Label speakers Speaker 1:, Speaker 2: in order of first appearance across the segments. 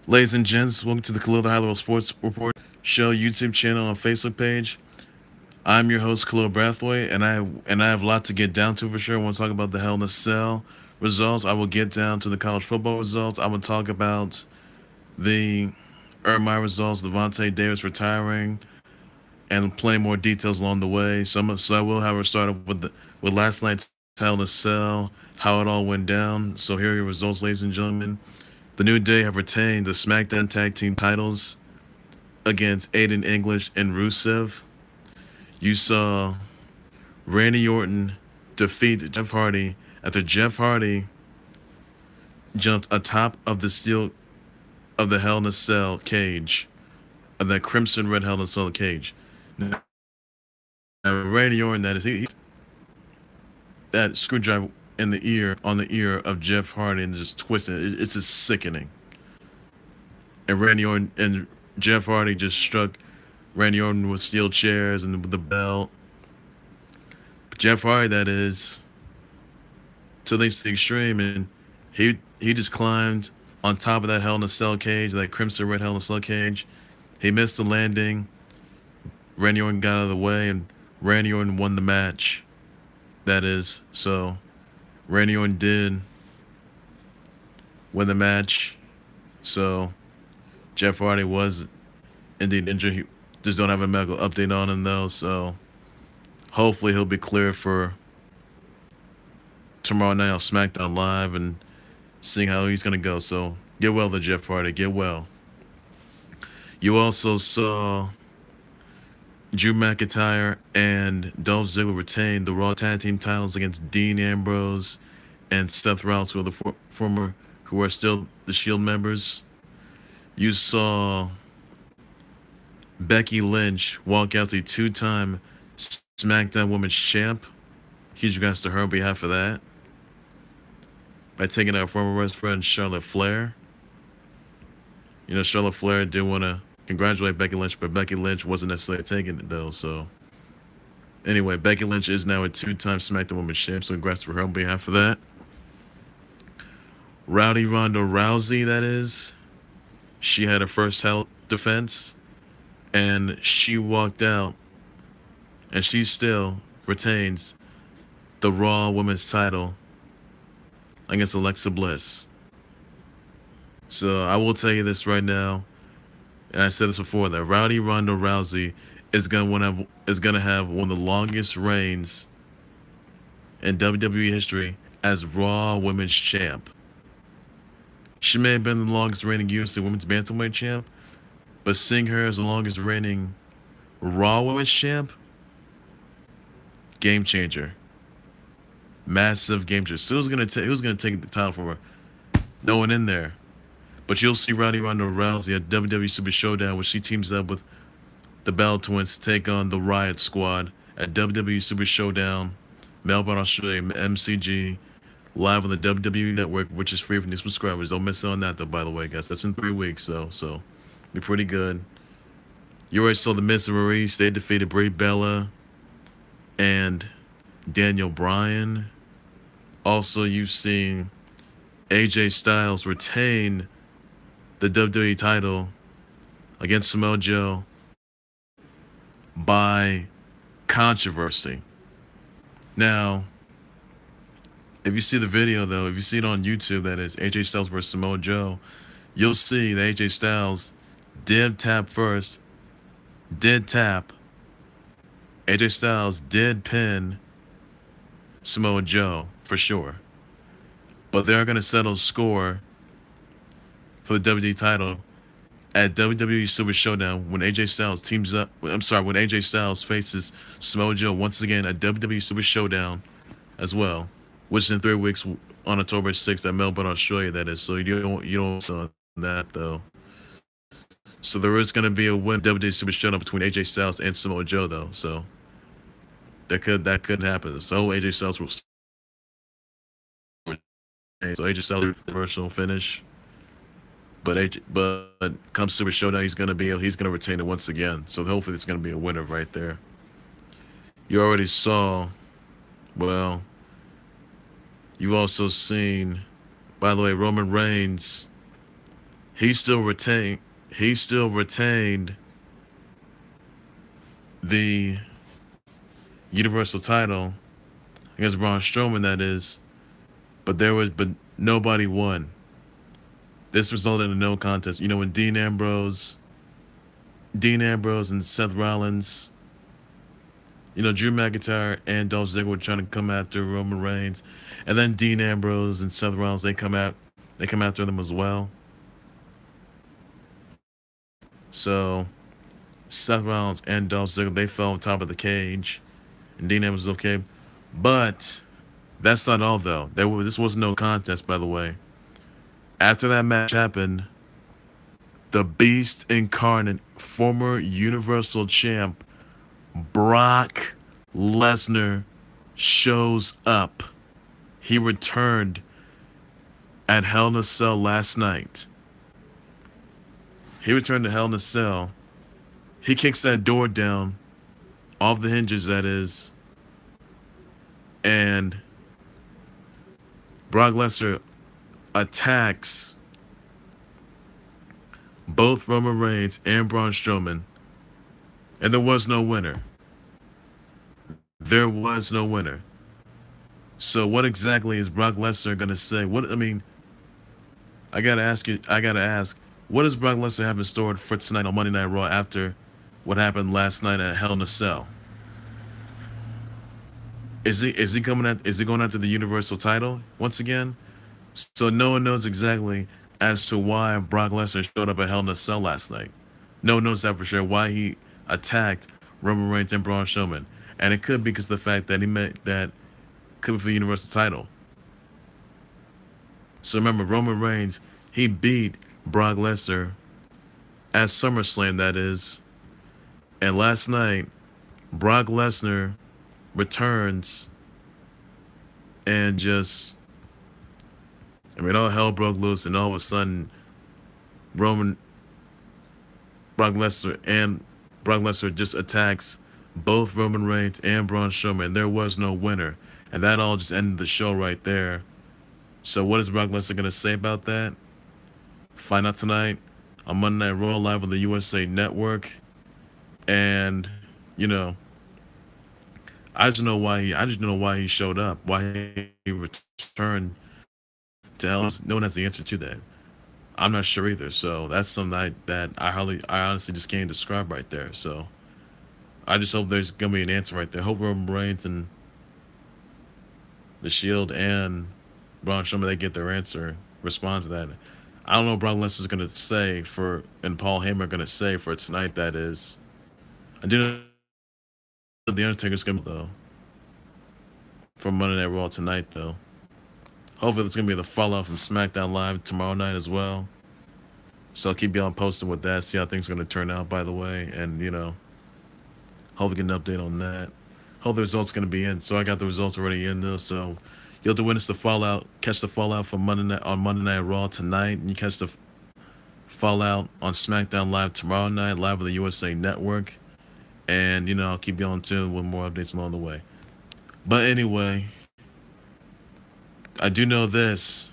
Speaker 1: Ladies and gents, welcome to the Khalil the High Sports Report Show YouTube channel and Facebook page. I'm your host Khalil Brathwaite, and I have a lot to get down to for sure. I want to talk about the Hell in a Cell results. I will get down to the college football results. I will talk about the my results, the Vontae Davis retiring, and plenty more details along the way. So I will, however, start off with last night's Hell in a Cell, how it all went down. So here are your results, ladies and gentlemen. The New Day have retained the SmackDown Tag Team titles against Aiden English and Rusev. You saw Randy Orton defeat Jeff Hardy after Jeff Hardy jumped atop of the steel of the Hell in a Cell cage, of that crimson red Hell in a Cell cage. Now Randy Orton, that screwdriver on the ear of Jeff Hardy and just twisting it. It's just sickening. And Randy Orton and Jeff Hardy just struck Randy Orton with steel chairs and with the belt. Jeff Hardy, that is, to the extreme, and he just climbed on top of that Hell in a Cell cage, that crimson red Hell in a Cell cage. He missed the landing. Randy Orton got out of the way, and Randy Orton won the match. That is, so Randy Orton did win the match. So Jeff Hardy was indeed injured. He just don't have a medical update on him though. So hopefully he'll be clear for tomorrow night on SmackDown Live and seeing how he's gonna go. So get well to Jeff Hardy. Get well. You also saw Drew McIntyre and Dolph Ziggler retain the Raw Tag Team titles against Dean Ambrose and Seth Rollins, who are who are still the Shield members. You saw Becky Lynch walk out the two-time SmackDown Women's Champ. Huge congrats to her on behalf of that, by taking out former best friend Charlotte Flair. You know, Charlotte Flair did want to congratulate Becky Lynch, but Becky Lynch wasn't necessarily taking it though. So anyway, Becky Lynch is now a two-time SmackDown Women's Champ, so congrats for her on behalf of that. Rowdy Ronda Rousey, that is, she had her first title defense, and she walked out, and she still retains the Raw Women's title against Alexa Bliss. So I will tell you this right now, and I said this before, that Rowdy Ronda Rousey is gonna have one of the longest reigns in WWE history as Raw Women's Champ. She may have been the longest reigning UFC Women's Bantamweight Champ, but seeing her as the longest reigning Raw Women's Champ, game changer, massive game changer. So who's gonna take the title from her? No one in there. But you'll see Rowdy Ronda Rousey at WWE Super Showdown, where she teams up with the Bell Twins to take on the Riot Squad at WWE Super Showdown, Melbourne, Australia, MCG, live on the WWE Network, which is free for new subscribers. Don't miss out on that, though, by the way, guys. That's in 3 weeks, so be pretty good. You already saw the Miz and Maurice. They defeated Brie Bella and Daniel Bryan. Also, you've seen AJ Styles retain the WWE title against Samoa Joe by controversy. Now, if you see the video, though, if you see it on YouTube, that is AJ Styles versus Samoa Joe, you'll see that AJ Styles did tap first, did tap. AJ Styles did pin Samoa Joe for sure. But they're going to settle score for the WWE title at WWE Super Showdown when AJ Styles teams up. I'm sorry, when AJ Styles faces Samoa Joe once again at WWE Super Showdown as well, which is in 3 weeks on October 6th at Melbourne, Australia. That is. So you don't on that though. So there is going to be a win WWE Super Showdown between AJ Styles and Samoa Joe though. So that could happen. So AJ Styles will. So AJ Styles commercial finish. But come Super Showdown, he's gonna retain it once again. So hopefully it's gonna be a winner right there. You already saw, well, you've also seen, by the way, Roman Reigns. he still retained he still retained the Universal title against Braun Strowman. That is, but nobody won. This resulted in a no contest. You know, when Dean Ambrose and Seth Rollins, Drew McIntyre and Dolph Ziggler were trying to come after Roman Reigns, and then Dean Ambrose and Seth Rollins they come after them as well. So Seth Rollins and Dolph Ziggler they fell on top of the cage, and Dean Ambrose was okay, but that's not all though. This was no contest, by the way. After that match happened, the Beast Incarnate, former Universal Champ Brock Lesnar shows up. He returned at Hell in a Cell last night. He returned to Hell in a Cell. He kicks that door down, off the hinges, that is, and Brock Lesnar attacks both Roman Reigns and Braun Strowman, and there was no winner. There was no winner. So what exactly is Brock Lesnar gonna say? I gotta ask, what does Brock Lesnar have in store for tonight on Monday Night Raw after what happened last night at Hell in a Cell? Is he going after the Universal title once again? So no one knows exactly as to why Brock Lesnar showed up at Hell in a Cell last night. No one knows that for sure. Why he attacked Roman Reigns and Braun Strowman, and it could be because of the fact that he meant that could be for the Universal title. So remember, Roman Reigns, he beat Brock Lesnar at SummerSlam, that is, and last night Brock Lesnar returns and all hell broke loose, and all of a sudden Brock Lesnar just attacks both Roman Reigns and Braun Strowman. There was no winner, and that all just ended the show right there. So what is Brock Lesnar going to say about that? Find out tonight on Monday Night Raw live on the USA Network. And I just know why he showed up, why he returned to Hell. No one has the answer to that. I'm not sure either. So that's something I honestly just can't describe right there. So I just hope there's gonna be an answer right there. Hope Roman Reigns and the Shield and Braun Strowman, they get their answer, respond to that. I don't know what Brock Lesnar's gonna say and Paul Heyman are gonna say for tonight. That is, I do know the Undertaker's gonna though for Monday Night Raw tonight though. Hopefully there's gonna be the fallout from SmackDown Live tomorrow night as well. So I'll keep y'all posted with that. See how things are gonna turn out. By the way, and hope we get an update on that. Hope the results gonna be in. So I got the results already in though. So you'll have to witness the fallout, catch the fallout from Monday Night Raw tonight, and you catch the fallout on SmackDown Live tomorrow night, live on the USA Network. And I'll keep you on tune with more updates along the way. But anyway, I do know this,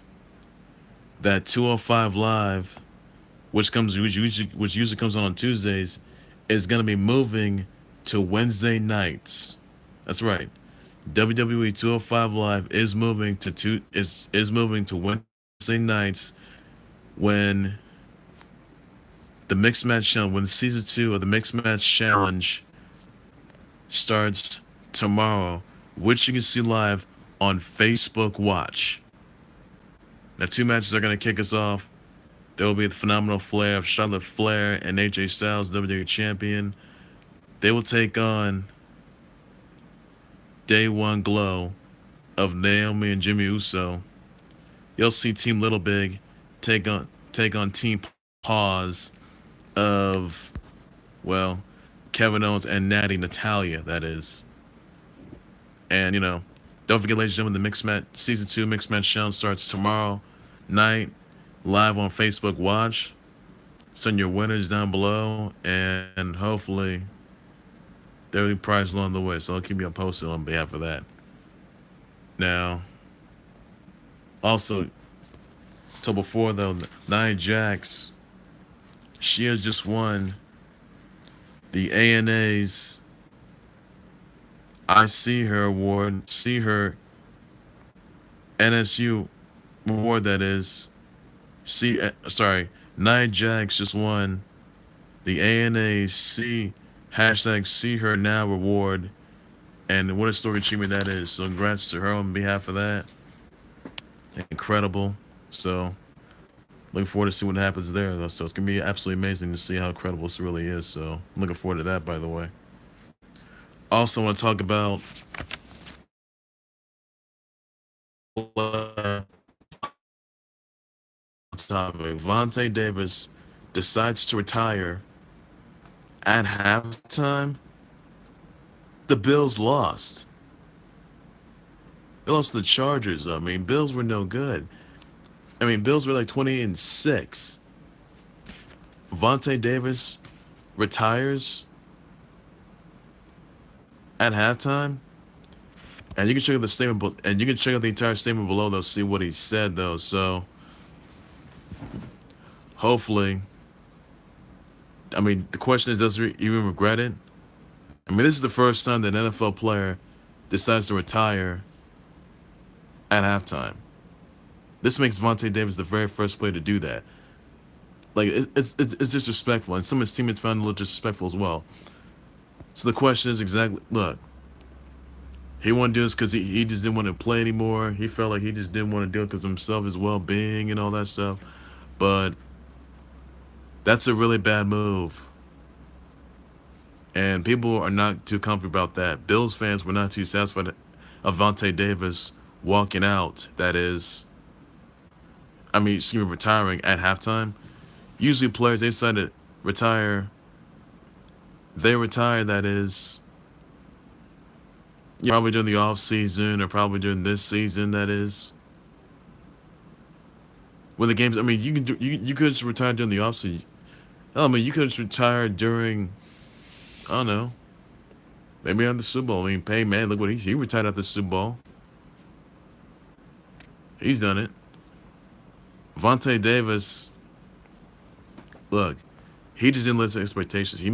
Speaker 1: that 205 Live, which usually comes on Tuesdays, is gonna be moving to Wednesday nights. That's right. WWE 205 Live is moving to Wednesday nights when the Mixed Match Challenge, when season 2 of the Mixed Match Challenge starts tomorrow, which you can see live on Facebook Watch. Now, 2 matches are going to kick us off. There will be the phenomenal flair of Charlotte Flair and AJ Styles, WWE Champion. They will take on Day One Glow of Naomi and Jimmy Uso. You'll see Team Little Big take on Team Pause of, Kevin Owens and Natty Natalya, that is. And, don't forget, ladies and gentlemen, the Mixed Match Season 2 Mixed Match Challenge starts tomorrow night, live on Facebook Watch. Send your winners down below, and hopefully there will be prizes along the way. So I'll keep you posted on behalf of that. Now, also, till before though, Nia Jax She has just won the ANA's I See Her Award, See Her NSU award. That is, Nia Jax just won the ANA See Her Now award, and what a story achievement that is. So congrats to her on behalf of that. Incredible. So looking forward to see what happens there. So it's gonna be absolutely amazing to see how incredible this really is. So I'm looking forward to that. By the way, also want to talk about topic. Vontae Davis decides to retire at halftime. The Bills lost. They lost to the Chargers. I mean, Bills were no good. I mean, Bills were like 20-6. Vontae Davis retires at halftime, and you can check out the statement, and you can check out the entire statement below. Though, see what he said though. So, hopefully, I mean, the question is, does he even regret it? I mean, this is the first time that an NFL player decides to retire at halftime. This makes Vontae Davis the very first player to do that. Like, it's disrespectful, and some of his teammates found it a little disrespectful as well. So the question is exactly, look, he wanted to do this because he just didn't want to play anymore. He felt like he just didn't want to do it because of himself, his well-being, and all that stuff. But that's a really bad move. And people are not too comfortable about that. Bills fans were not too satisfied of Vontae Davis walking out, that is, retiring at halftime. Usually players, they decide to retire. They retire, that is, probably during the off season or probably during this season, that is. When the games, I mean, you could just retire during the off season. I mean, you could just retire during, I don't know, maybe on the Super Bowl. I mean, hey man, look what he retired at the Super Bowl. He's done it. Vontae Davis, look, he just didn't live to expectations. He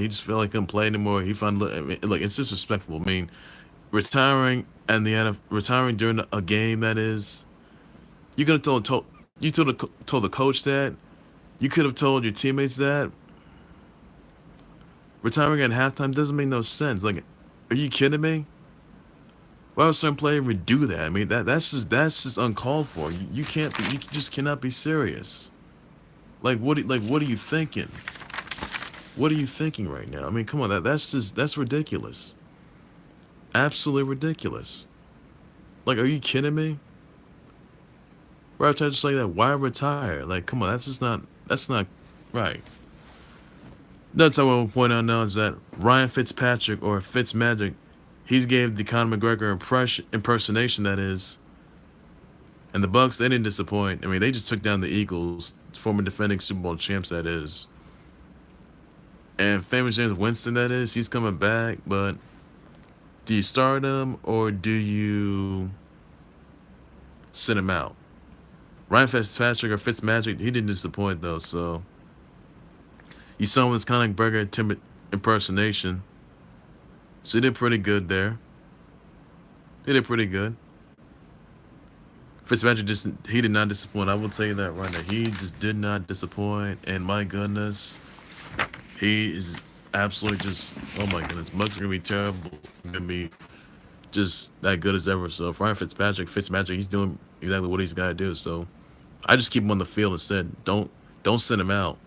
Speaker 1: just felt like he couldn't play anymore. He found, like, it's disrespectful. I mean, retiring during a game, that is, you could have told the coach that. You could have told your teammates that. Retiring at halftime doesn't make no sense. Like, are you kidding me? Why would some player would do that? I mean, that's just uncalled for. You just cannot be serious. Like, what are you thinking? What are you thinking right now? I mean, come on, that's ridiculous. Absolutely ridiculous. Like, are you kidding me? Retire just like that? Why retire? Like, come on, that's not right. That's how I will point out now is that Ryan Fitzpatrick, or Fitzmagic, he's gave the Conor McGregor impersonation, that is. And the Bucks, they didn't disappoint. I mean, they just took down the Eagles, former defending Super Bowl champs, that is. And famous James Winston, that is, he's coming back, but do you start him or do you sit him out? Ryan Fitzpatrick, or Fitzmagic, he didn't disappoint though, so you saw him with Conor McGregor impersonation. So he did pretty good there. He did pretty good. Fitzpatrick he did not disappoint. I will tell you that right now. He just did not disappoint. And my goodness, he is absolutely just, oh my goodness, Bucks are gonna be terrible. Gonna be just that good as ever. So if Ryan Fitzmagic, he's doing exactly what he's got to do. So I just keep him on the field instead. Don't send him out.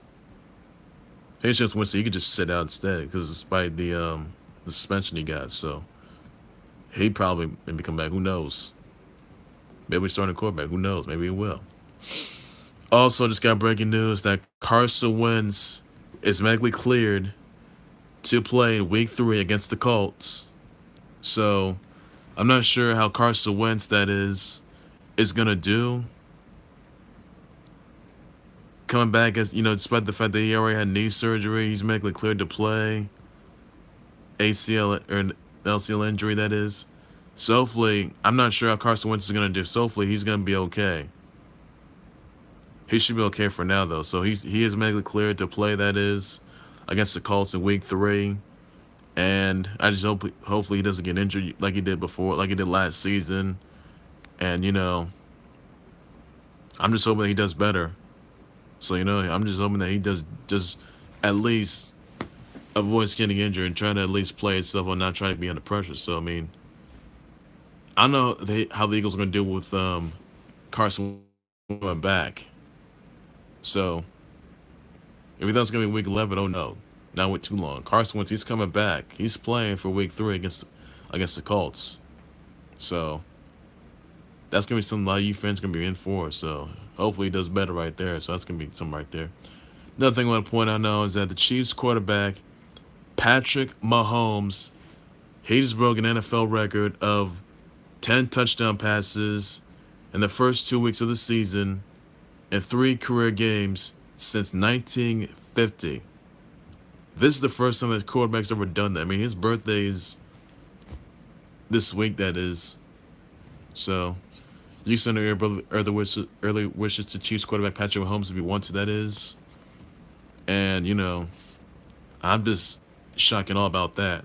Speaker 1: Hey, just Winston, you could just sit out instead because despite the suspension he got, so he probably maybe come back. Who knows? Maybe we're starting a quarterback. Who knows? Maybe he will. Also, just got breaking news that Carson Wentz is medically cleared to play Week 3 against the Colts. So I'm not sure how Carson Wentz, that is gonna do. Coming back, as you know, despite the fact that he already had knee surgery, he's medically cleared to play. ACL or LCL injury, that is. So hopefully, I'm not sure how Carson Wentz is gonna do. So hopefully, he's gonna be okay. he should be okay for now though. So he is medically cleared to play. That is against the Colts in Week 3, and I just hopefully he doesn't get injured like he did before, like he did last season. And I'm just hoping that he does better. So I'm just hoping that he does just at least avoids getting injured and try to at least play himself and not try to be under pressure. So I mean, I know how the Eagles are going to deal with Carson Wentz back. So if he thought it was going to be Week 11, oh no, not wait too long. Carson Wentz, he's coming back. He's playing for Week 3 against the Colts. So that's going to be something a lot of you fans are going to be in for. So hopefully he does better right there. So that's going to be something right there. Another thing I want to point out now is that the Chiefs quarterback, Patrick Mahomes, he just broke an NFL record of 10 touchdown passes in the first 2 weeks of the season in 3 career games since 1950. This is the first time that quarterback's ever done that. I mean, his birthday is this week, that is. So you send your early wishes to Chiefs quarterback Patrick Mahomes if you want to, that is. And, I'm just shocked and all about that.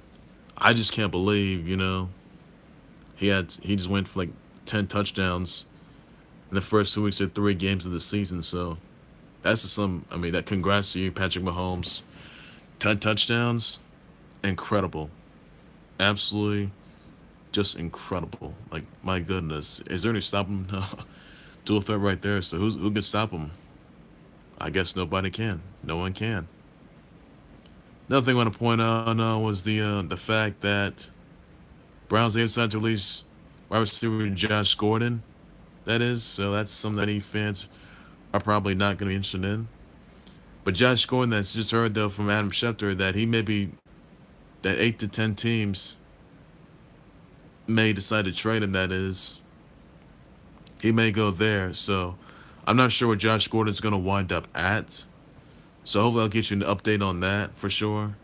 Speaker 1: I just can't believe, he just went for like 10 touchdowns in the first 2 weeks of 3 games of the season. So that's just that congrats to you, Patrick Mahomes. 10 touchdowns, incredible. Absolutely just incredible. Like, my goodness. Is there any stopping him? No. Dual threat right there. So who can stop him? I guess nobody can. No one can. Another thing I want to point out was the fact that Browns decided to release wide receiver Josh Gordon. That is, so that's something that any fans are probably not going to be interested in. But Josh Gordon, that's just heard though from Adam Schefter that he may be that 8 to 10 teams may decide to trade him. That is, he may go there. So I'm not sure where Josh Gordon's going to wind up at. So hopefully I'll get you an update on that for sure.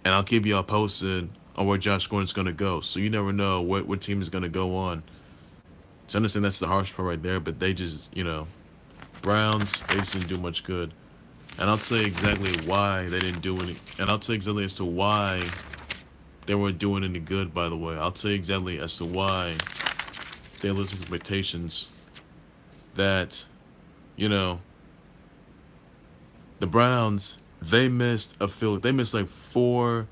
Speaker 1: And I'll keep you all posted on where Josh Gordon's going to go. So you never know what team is going to go on. So I understand that's the harsh part right there. But they just, Browns, they just didn't do much good. And I'll tell you exactly why they didn't do any. And I'll tell you exactly as to why they weren't doing any good, by the way. I'll tell you exactly as to why they lose expectations. That, the Browns, they missed like 4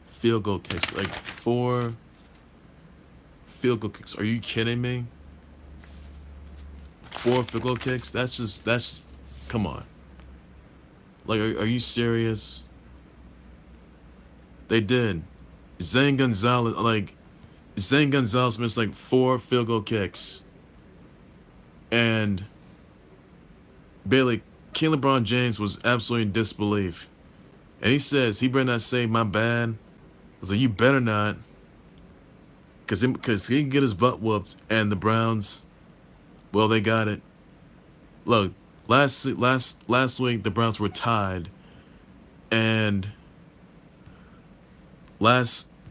Speaker 1: field goal kicks. Like 4 field goal kicks. Are you kidding me? 4 field goal kicks? That's come on. Like, are you serious? They did. Zane Gonzalez missed like 4 field goal kicks. And Bailey, King LeBron James was absolutely in disbelief. And he better not say, my bad. I was like, you better not. Because he can get his butt whooped. And the Browns, well, they got it. Look, last week, the Browns were tied. And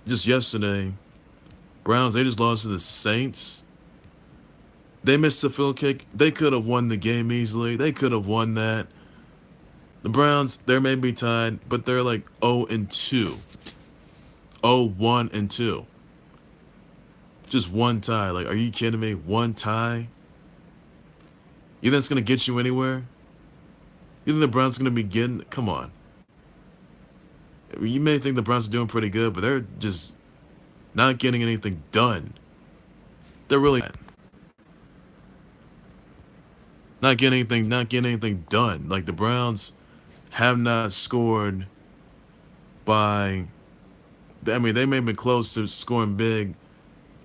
Speaker 1: just yesterday, Browns, they just lost to the Saints. They missed a field kick. They could have won the game easily. They could have won that. The Browns, they may be tied, but they're like 0-2. 0-1-2. Just one tie. Like, are you kidding me? One tie? You think that's going to get you anywhere? You think the Browns are going to be getting... Come on. You may think the Browns are doing pretty good, but they're just not getting anything done. They're really not getting anything done. Like, the Browns have not scored by... I mean, they may have been close to scoring big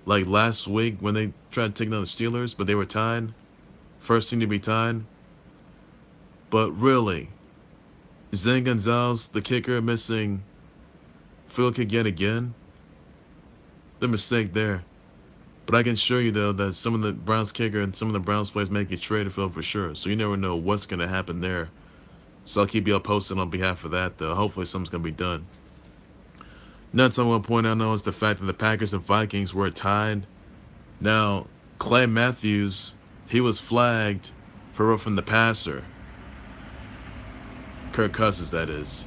Speaker 1: like last week when they tried to take down the Steelers, but they were tied. First team to be tied. But really, Zane Gonzalez, the kicker, missing field kick yet again. The mistake there. But I can assure you, though, that some of the Browns kicker and some of the Browns players may get traded for sure. So you never know what's going to happen there. So I'll keep you up posted on behalf of that, though. Hopefully something's going to be done. Next, I want to point out now is the fact that the Packers and Vikings were tied. Now, Clay Matthews, he was flagged for roughing the passer. Kirk Cousins, that is.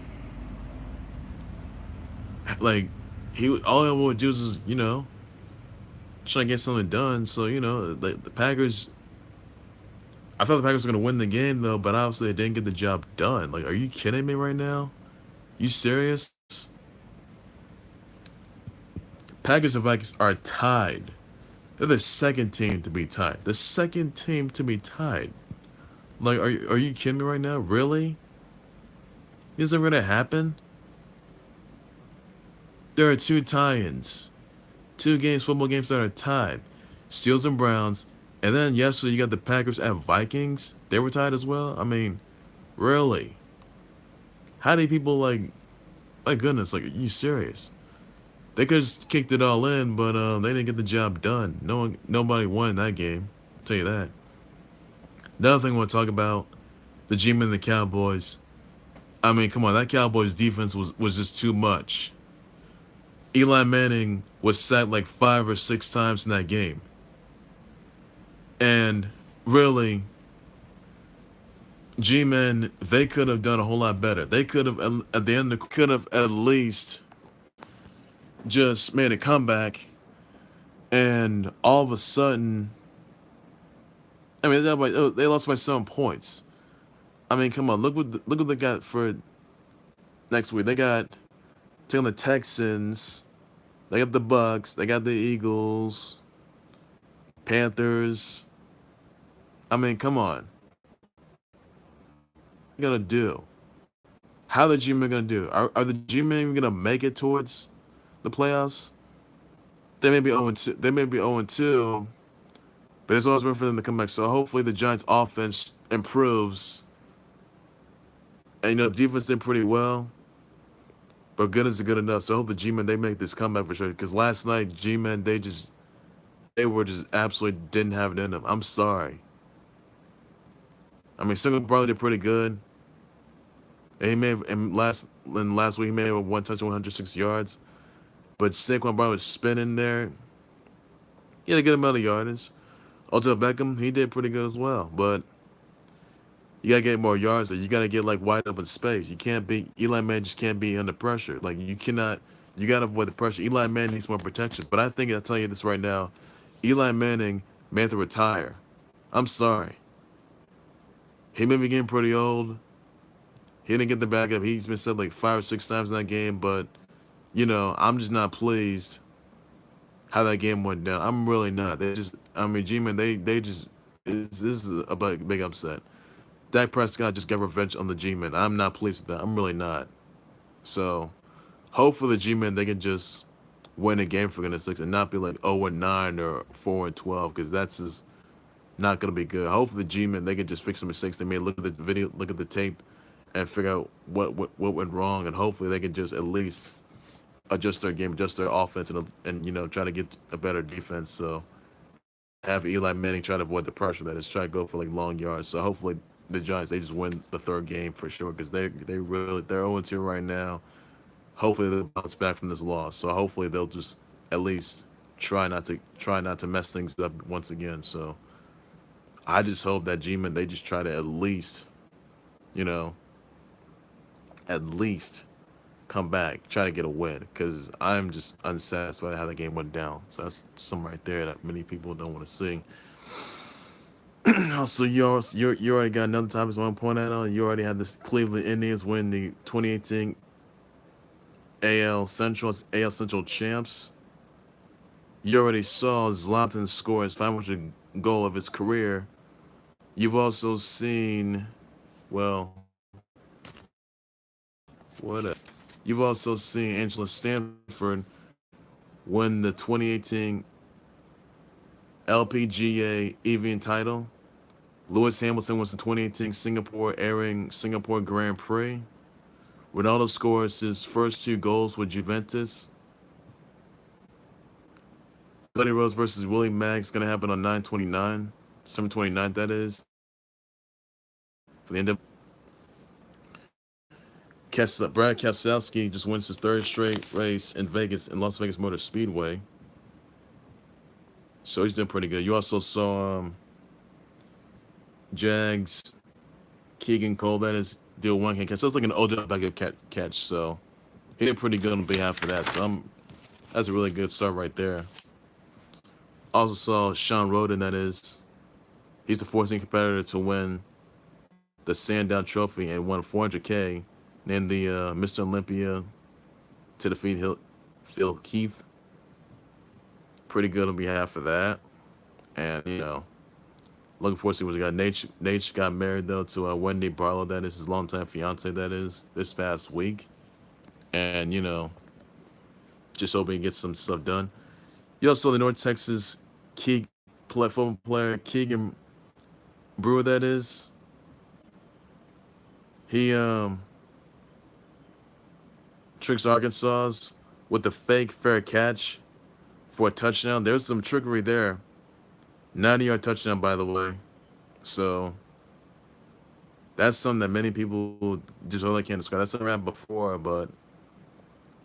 Speaker 1: Like, all he would do is, trying to get something done. So, the Packers, I thought the Packers were going to win the game, though, but obviously they didn't get the job done. Like, are you kidding me right now? You serious? Packers and Vikings are tied. They're the second team to be tied. The second team to be tied. Like, are you kidding me right now? Really? Is that going to happen? There are two tie-ins. Two games, football games that are tied. Steelers and Browns. And then yesterday you got the Packers at Vikings. They were tied as well. I mean, really? How do people my goodness, like, are you serious? They could have kicked it all in, but they didn't get the job done. Nobody won that game. I'll tell you that. Another thing I want to talk about, the G-Men and the Cowboys. I mean, come on, that Cowboys defense was just too much. Eli Manning was sacked like 5 or 6 times in that game. And really, G-Men, they could have done a whole lot better. They could have, at the end, could have at least just made a comeback. And all of a sudden, I mean, they lost by 7 points. I mean, come on, look what they got for next week. They got taking the Texans, they got the Bucks, they got the Eagles, Panthers. I mean, come on. What are they gonna do? How are the G-Men gonna do? Are the G-Men even gonna make it towards the playoffs? They may be 0-2. They may be 0-2, but there's always room for them to come back. So hopefully the Giants' offense improves. And the defense did pretty well, but good is good enough. So I hope the G-Men, they make this comeback for sure. Because last night, G-Men, they were just absolutely didn't have it in them. I'm sorry. I mean, Single probably did pretty good. And he may have, and last week he may have 1 touchdown, 106 yards. But Saquon Barkley was spinning there. He had a good amount of yardage. Odell Beckham, he did pretty good as well. But you gotta get more yards there. You gotta get wide open space. You can't be Eli Manning, just can't be under pressure. Like, you cannot. You gotta avoid the pressure. Eli Manning needs more protection. But I think I'll tell you this right now, Eli Manning may have to retire. I'm sorry. He may be getting pretty old. He didn't get the backup. He's been said like 5 or 6 times in that game. But I'm just not pleased how that game went down. I'm really not. G-Man, they just this is a big upset. Dak Prescott just got revenge on the G-Men. I'm not pleased with that. I'm really not. So, hopefully the G-Men, they can just win a game for goodness sakes and not be like 0-9 or 4-12, because that's just not going to be good. Hopefully the G-Men, they can just fix the mistakes they made, look at the video, look at the tape, and figure out what went wrong, and hopefully they can just at least adjust their game, adjust their offense, and try to get a better defense. So, have Eli Manning try to avoid the pressure that is, try to go for long yards. So hopefully the Giants, they just win the third game for sure, because they're 0-2 right now. Hopefully they'll bounce back from this loss. So hopefully they'll just at least try not to mess things up once again. So I just hope that G-Men, they just try to at least come back, try to get a win, because I'm just unsatisfied how the game went down. So that's something right there that many people don't want to see. Also, you already got another topic I want to point out on. You already had this Cleveland Indians win the 2018 AL Central champs. You already saw Zlatan score his 500th goal of his career. You've also seen, well, you've also seen Angela Stanford win the 2018 LPGA evening title. Lewis Hamilton was the 2018 Singapore Grand Prix. Ronaldo scores his first 2 goals with Juventus. Buddy Rose versus Willie Mack is going to happen on 9/29, December 29th, that is. For the end of Brad Keselowski just wins his 3rd straight race in Las Vegas Motor Speedway. So he's doing pretty good. You also saw Jags Keegan Cole, that is do a one-hand catch. So it's like an Odell Beckham catch. So he did pretty good on behalf of that. So that's a really good start right there. Also saw Sean Roden. That is, he's the 14th competitor to win the Sandown Trophy and won 400K. Named the Mr. Olympia to defeat Phil Keith. Pretty good on behalf of that. And looking forward to see what we got. Nate got married though to Wendy Barlow. That is his longtime fiance. That is this past week. And just hoping he gets some stuff done. You also saw the North Texas football player Keegan Brewer. That is, he tricks Arkansas with the fake fair catch for a touchdown. There's some trickery there. 90-yard touchdown, by the way. So that's something that many people just really can't describe. That's something happened before, but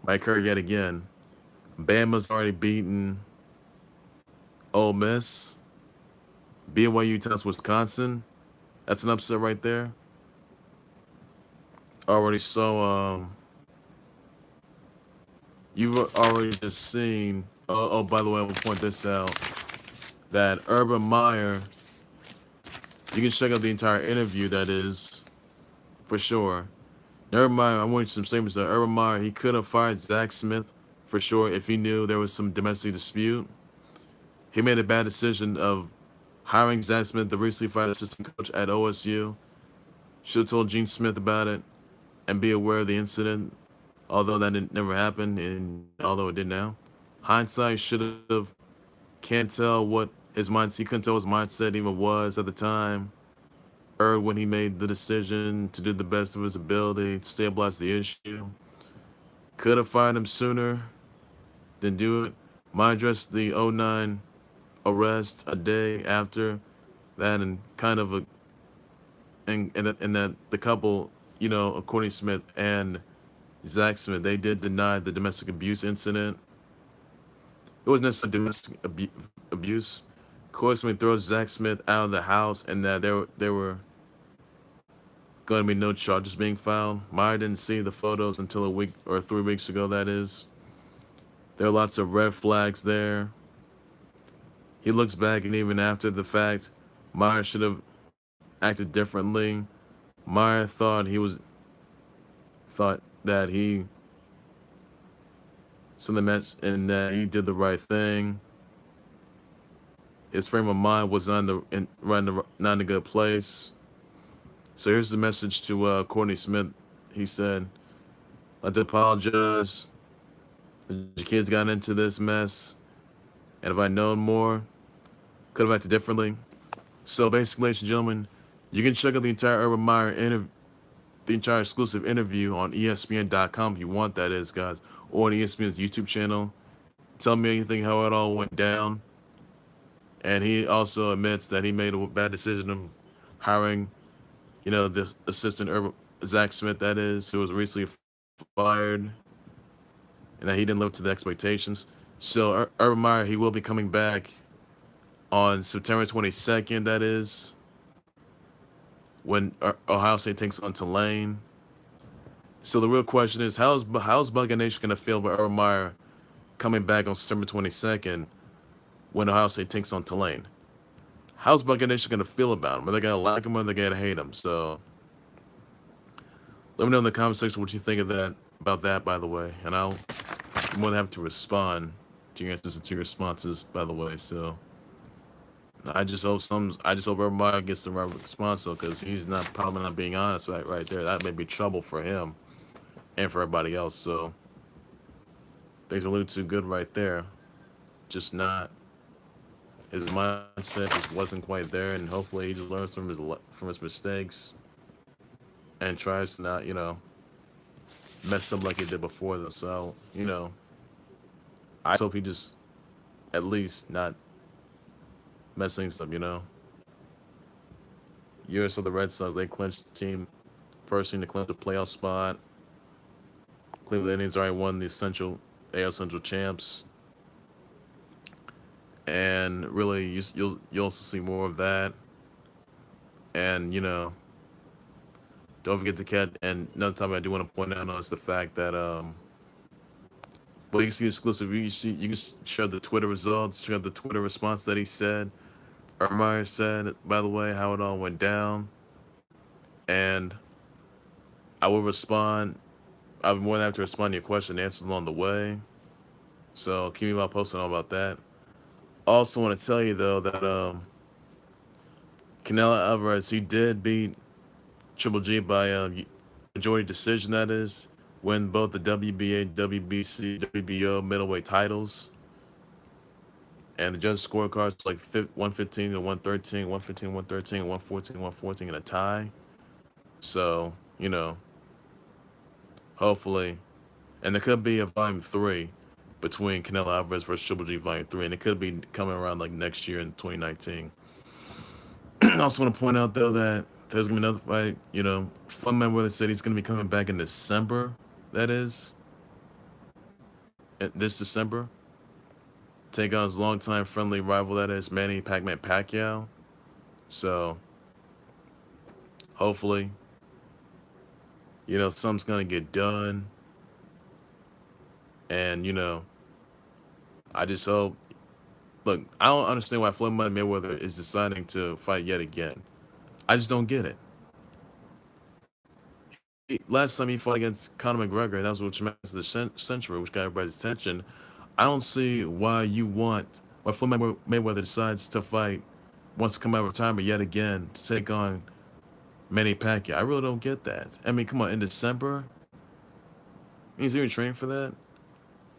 Speaker 1: might occur yet again. Bama's already beaten Ole Miss. BYU tops Wisconsin. That's an upset right there. Already saw. You've already just seen. Oh, by the way, I will point this out. That Urban Meyer. You can check out the entire interview. That is, for sure. Urban Meyer. I want some statements that Urban Meyer, he could have fired Zach Smith for sure if he knew there was some domestic dispute. He made a bad decision of hiring Zach Smith, the recently fired assistant coach at OSU. Should have told Gene Smith about it and be aware of the incident, although that never happened, and although it did now. Hindsight, should have, can't tell what his mindset, he couldn't tell what his mindset even was at the time, or when he made the decision to do the best of his ability to stabilize the issue. Could have fired him sooner than do it. Might address the '09 arrest a day after that, and kind of that the couple, Courtney Smith and Zach Smith, they did deny the domestic abuse incident. It wasn't necessarily domestic abuse. Courtney Smith throws Zach Smith out of the house, and that there were going to be no charges being filed. Meyer didn't see the photos until a week or 3 weeks ago. That is, there are lots of red flags there. He looks back, and even after the fact, Meyer should have acted differently. Meyer thought that he sent the message and that he did the right thing. His frame of mind was not in a good place. So here's the message to Courtney Smith. He said, "I'd like to apologize. The kids got into this mess, and if I'd known more, could have acted differently." So basically, ladies and gentlemen, you can check out the entire Urban Meyer the entire exclusive interview on ESPN.com if you want, that is, guys, or on ESPN's YouTube channel. Tell me anything, how it all went down. And he also admits that he made a bad decision of hiring, this assistant Zach Smith, that is, who was recently fired, and that he didn't live up to the expectations. So Urban Meyer, he will be coming back on September 22nd, that is, when Ohio State takes on Tulane. So the real question is, how's Buckeye Nation going to feel about Urban Meyer coming back on September 22nd when Ohio State takes on Tulane? How's Buckeye Nation going to feel about him? Are they going to like him or are they going to hate him? So let me know in the comment section what you think of that, about that, by the way. And I'll be more than happy to respond to your answers and to your responses, by the way. So I just hope Urban Meyer gets the right response, though, because he's probably not being honest right there. That may be trouble for him and for everybody else. So things are a little too good right there. Just not. His mindset just wasn't quite there, and hopefully he just learns from his mistakes and tries to not, mess up like he did before, though. So, I hope he just at least not mess things up, US of the Red Sox, they clinched first team to clinch the playoff spot. Cleveland Indians already won the AL Central champs. And really, you'll also see more of that. And, Don't forget to catch. And another topic I do want to point out is the fact that well, you can see exclusive. You can share the Twitter results, share the Twitter response that he said. Ermeyer said, by the way, how it all went down, and I will respond. I'll be more than happy to respond to your question and answers along the way. So keep me posted all about that. Also, want to tell you though that Canelo Alvarez, he did beat Triple G by majority decision. That is, win both the WBA, WBC, WBO middleweight titles. And the judge scorecards like 115 to 113, 115, 113, 114, 114 in a tie. So, hopefully, and there could be a volume 3 between Canelo Alvarez versus Triple G volume 3, and it could be coming around like next year in 2019. I also want to point out though that there's gonna be another fight. Floyd Mayweather said he's gonna be coming back in December. That is, this December. Take on his longtime friendly rival, that is Manny Pac-Man Pacquiao. So hopefully, something's gonna get done. And I just hope. Look, I don't understand why Floyd Mayweather is deciding to fight yet again. I just don't get it. Last time he fought against Conor McGregor, that was which match of the century, which got everybody's attention. I don't see why Floyd Mayweather decides to fight, wants to come out of retirement yet again to take on Manny Pacquiao. I really don't get that. I mean, come on, in December, he's even training for that.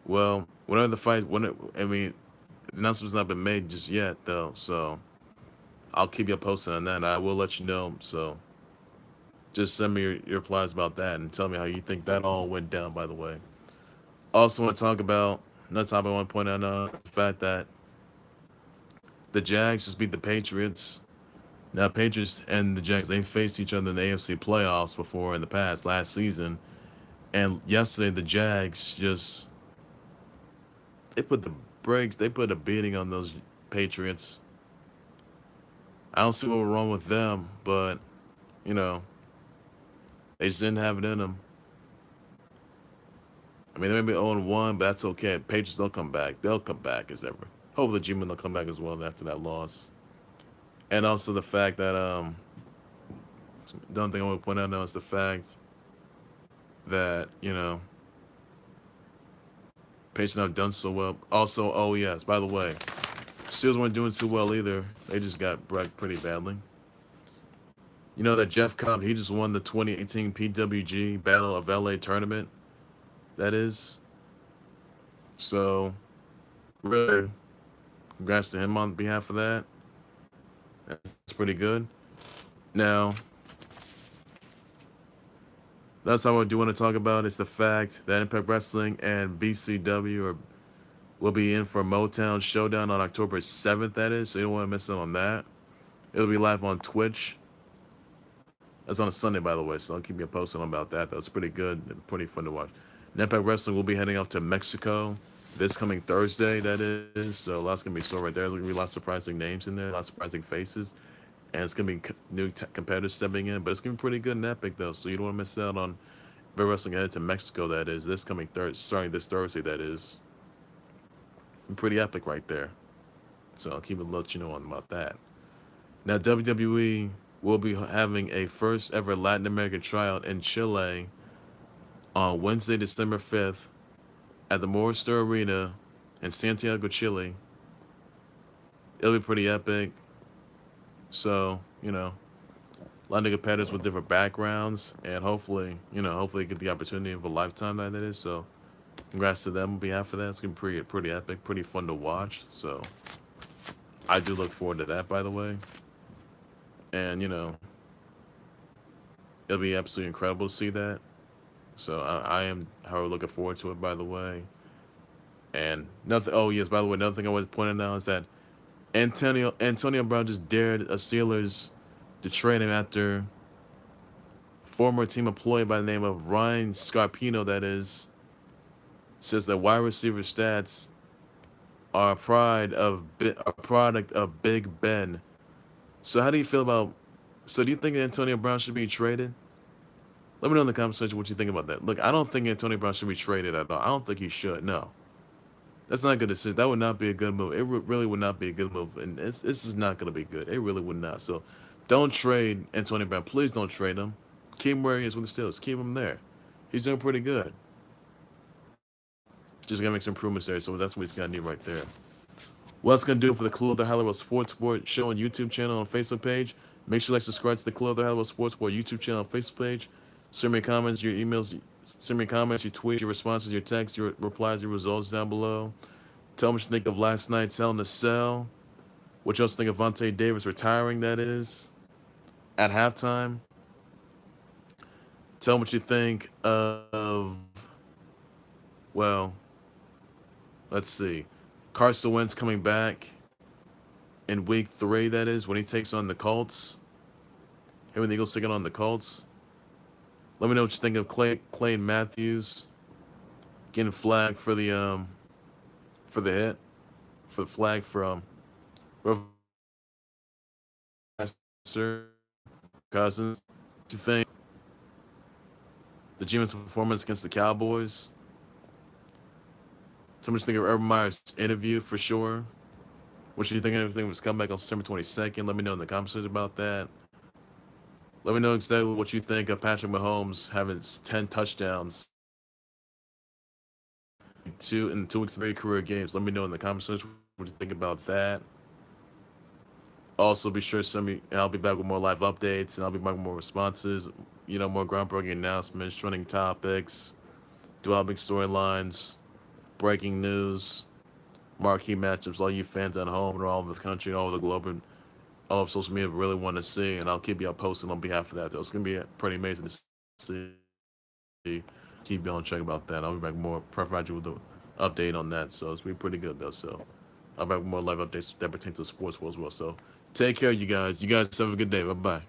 Speaker 1: Well, whenever the fight, the announcement's not been made just yet though, so I'll keep you posted on that. I will let you know. So just send me your replies about that and tell me how you think that all went down. By the way, also want to talk about another topic. I want to point out the fact that the Jags just beat the Patriots. Now, Patriots and the Jags, they faced each other in the AFC playoffs before in the past, last season. And yesterday, the Jags they put the brakes, they put a beating on those Patriots. I don't see what was wrong with them, but, they just didn't have it in them. I mean, they may be 0-1, but that's okay. Patriots, they'll come back. They'll come back as ever. Hopefully, the G-Men will come back as well after that loss. And also the fact that, the other thing I want to point out now is the fact that, Patriots have done so well. Also, oh yes, by the way, Steelers weren't doing too well either. They just got wrecked pretty badly. You know that Jeff Cobb, he just won the 2018 PWG Battle of LA tournament. That is. So, really, congrats to him on behalf of that. That's pretty good. Now, that's how I do want to talk about is the fact that Impact Wrestling and BCW will be in for Motown Showdown on October 7th, that is, so you don't want to miss out on that. It'll be live on Twitch. That's on a Sunday, by the way, so I'll keep you posted about that. That's pretty good and pretty fun to watch. Impact Wrestling will be heading off to Mexico this coming Thursday, that is, so lots going to be so right there. There's going to be lots of surprising names in there, lots of surprising faces, and it's going to be new competitors stepping in, but it's going to be pretty good and epic, though, so you don't want to miss out on Impact Wrestling headed to Mexico, that is, this coming starting this Thursday, that is. Pretty epic right there. So I'll keep a let you know about that. Now, WWE will be having a first ever Latin American tryout in Chile on Wednesday, December 5th at the Movistar Arena in Santiago, Chile. It'll be pretty epic. So, a lot of competitors with different backgrounds, and hopefully get the opportunity of a lifetime that is. So, congrats to them on behalf of that. It's gonna be pretty epic, pretty fun to watch. So, I do look forward to that, by the way. And it'll be absolutely incredible to see that. So I am, however, looking forward to it, by the way. And nothing. Oh yes, by the way, another thing I want to point out is that Antonio Brown just dared a Steelers to trade him after former team employee by the name of Ryan Scarpino, that is, says that wide receiver stats are a product of Big Ben. So how do you feel about? So do you think Antonio Brown should be traded? Let me know in the comment section what you think about that. Look, I don't think Antonio Brown should be traded at all. I don't think he should. No, that's not a good decision. That would not be a good move. It really would not be a good move, and this is not going to be good. It really would not. So, don't trade Antonio Brown. Please don't trade him. Keep him where he is with the Steelers. Keep him there. He's doing pretty good. Just gotta make some improvements there. So that's what he's gonna need right there. Well, that's gonna do it for the Khalil the Hollywood Sports Sport show on YouTube channel and Facebook page. Make sure you like subscribe to the Khalil the Hollywood Sports Sport YouTube channel and Facebook page. Send me comments, your emails, send me comments, your tweets, your responses, your texts, your replies, your results down below. Tell me what you think of last night's Hell in a Cell. What you also think of Vontae Davis retiring, that is, at halftime. Tell me what you think of, well, let's see, Carson Wentz coming back in week 3, that is, when he takes on the Colts. Him and the Eagles taking on the Colts. Let me know what you think of Clay Matthews getting flagged for the hit, for the flag from Sir Cousins. What you think the G-Man's performance against the Cowboys? Tell me what you think of Urban Meyer's interview for sure. What you think of everything was coming back on September 22nd? Let me know in the comments about that. Let me know exactly what you think of Patrick Mahomes having 10 touchdowns in 2 weeks of 3 career games. Let me know in the comments what you think about that. Also, be sure to send me, and I'll be back with more live updates, and I'll be back with more responses, more groundbreaking announcements, trending topics, developing storylines, breaking news, marquee matchups, all you fans at home and all over the country and all over the globe and all of social media really want to see, and I'll keep you posted on behalf of that. Though it's gonna be pretty amazing to see. Keep you on check about that. I'll be back more, provide you with the update on that. So it's gonna be pretty good though. So I'll be back with more live updates that pertain to the sports world as well. So take care, you guys. You guys have a good day. Bye bye.